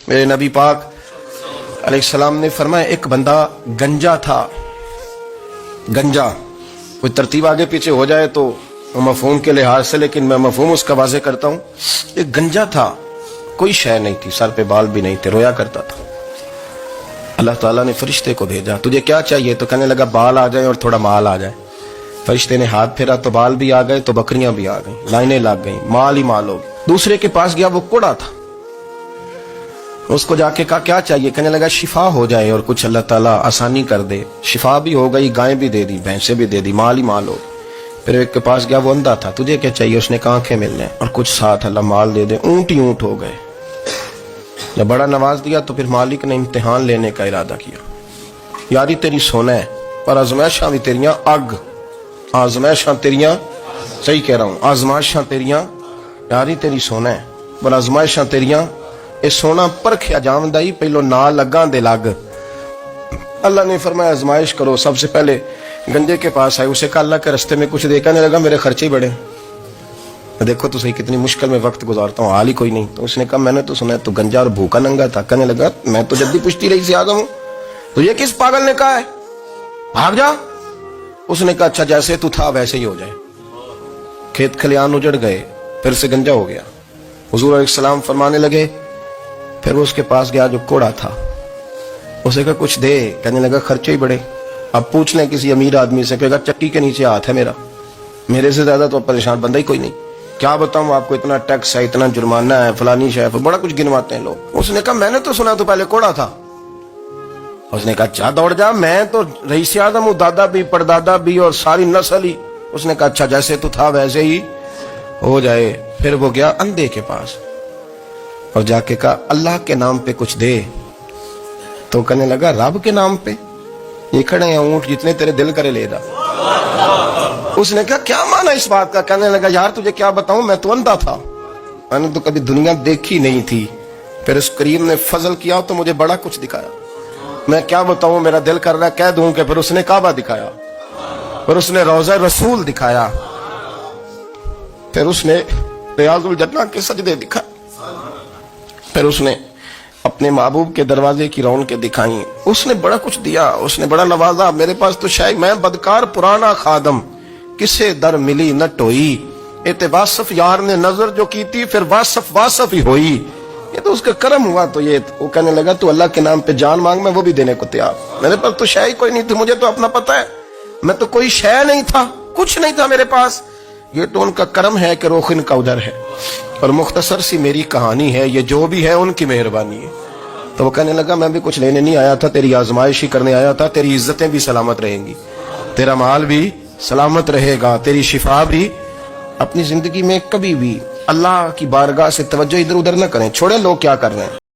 میرے نبی پاک علیہ السلام نے فرمایا ایک بندہ گنجا تھا. گنجا کوئی ترتیب آگے پیچھے ہو جائے تو مفہوم کے لحاظ سے، لیکن میں مفہوم اس کا واضح کرتا ہوں. ایک گنجا تھا، کوئی شے نہیں تھی، سر پہ بال بھی نہیں تھے، رویا کرتا تھا. اللہ تعالیٰ نے فرشتے کو بھیجا، تجھے کیا چاہیے؟ تو کہنے لگا بال آ جائیں اور تھوڑا مال آ جائے. فرشتے نے ہاتھ پھیرا تو بال بھی آ گئے تو بکریاں بھی آ گئیں، لائنیں لگ گئیں، مال ہی مال ہو. دوسرے کے پاس گیا، وہ کوڑا تھا. اس کو جا کے کہا کیا چاہیے؟ کہنے لگا شفا ہو جائے اور کچھ اللہ تعالیٰ آسانی کر دے. شفا بھی ہو گئی، گائیں بھی دے دی، بھینسیں بھی دے دی، مال ہی مال ہو. پھر ایک کے پاس گیا، وہ اندھا تھا، تجھے کیا چاہیے؟ اس نے کہا آنکھیں ملنے اور کچھ ساتھ اللہ مال دے دے. اونٹ ہی اونٹ ہو گئے. جب بڑا نواز دیا تو پھر مالک نے امتحان لینے کا ارادہ کیا. یاری تیری سونا ہے پر آزمائشاں بھی تیریاں اگ. آزمائشاں تیریاں، صحیح کہہ رہا ہوں، آزمائشاں تیریاں، یاری تیری سونا ہے پر آزمائشاں تیریاں. اے سونا پرکھیا جامدائی پہلو نہ لگاں دے لگ. اللہ نے فرمایا آزمائش کرو. سب سے پہلے گنجے کے پاس آئے، اسے کہا اللہ کے رستے میں کچھ دے. کہنے لگا میرے خرچے بڑے، دیکھو تو صحیح کتنی مشکل میں وقت گزارتا ہوں، حال ہی کوئی نہیں. تو اس نے کہا میں نے تو سنا ہے تو گنجا اور بھوکا ننگا تھا. کہنے لگا میں تو جدی پشتی رہی سے آدم ہوں، تو یہ کس پاگل نے کہا ہے بھاگ جا؟ اس نے کہا اچھا جیسے تو تھا ویسے ہی ہو جائے. کھیت کھلیان اجڑ گئے، پھر سے گنجا ہو گیا. حضور علیہ السلام فرمانے لگے. پھر وہ اس کے پاس گیا جو کوڑا تھا، اسے کہا کچھ دے. کہنے لگا خرچے ہی بڑے. اب پوچھ لیں کسی امیر آدمی سے، کہے گا چکی کے نیچے ہاتھ ہے میرا، میرے سے زیادہ تو پریشان بندہ ہی کوئی نہیں. کیا بتاؤں آپ کو، اتنا ٹیکس ہے، اتنا جرمانہ ہے، فلانی شے، بڑا کچھ گنواتے ہیں لوگ. اس نے کہا میں نے تو سنا تو پہلے کوڑا تھا. اس نے کہا اچھا دوڑ جا، میں تو رئیس اعظم ہوں، دادا بھی پردادا بھی اور ساری نسل ہی. اس نے کہا اچھا جیسے تو تھا ویسے ہی ہو جائے. پھر وہ گیا اندھے کے پاس اور جا کے کہا اللہ کے نام پہ کچھ دے. تو کہنے لگا رب کے نام پہ؟ یہ کھڑے ہیں اونٹ، جتنے تیرے دل کرے لے جا. اس نے کہا کیا معنی اس بات کا؟ کہنے لگا یار تجھے کیا بتاؤں، میں تو اندھا تھا، میں نے تو کبھی دنیا دیکھی نہیں تھی. پھر اس کریم نے فضل کیا تو مجھے بڑا کچھ دکھایا. میں کیا بتاؤں، میرا دل کر رہا ہے کہہ دوں کہ پھر اس نے کعبہ دکھایا، پھر اس نے روضہ رسول دکھایا، پھر اس نے ریاض الجنہ کے سجدے دکھائے، پھر اس نے اپنے محبوب کے دروازے کی رونقیں دکھائیں. اس نے بڑا کچھ دیا، اس نے بڑا نوازا. میرے پاس تو شاید میں بدکار پرانا خادم، کسے در ملی نہ ٹوئی. اے واصف یار نے نظر جو کی تھی، پھر واصف ہی ہوئی. یہ تو اس کا کرم ہوا. تو یہ وہ کہنے لگا تو اللہ کے نام پہ جان مانگ، میں وہ بھی دینے کو تیار. میرے پاس تو شے کوئی نہیں تھی، مجھے تو اپنا پتہ ہے، میں تو کوئی شے نہیں تھا، کچھ نہیں تھا میرے پاس. یہ تو ان کا کرم ہے کہ رخ ان کا ادھر ہے، اور مختصر سی میری کہانی ہے، یہ جو بھی ہے ان کی مہربانی ہے. تو وہ کہنے لگا میں بھی کچھ لینے نہیں آیا تھا، تیری آزمائش ہی کرنے آیا تھا. تیری عزتیں بھی سلامت رہیں گی، تیرا مال بھی سلامت رہے گا، تیری شفا بھی. اپنی زندگی میں کبھی بھی اللہ کی بارگاہ سے توجہ ادھر ادھر نہ کریں، چھوڑیں لوگ کیا کر رہے ہیں.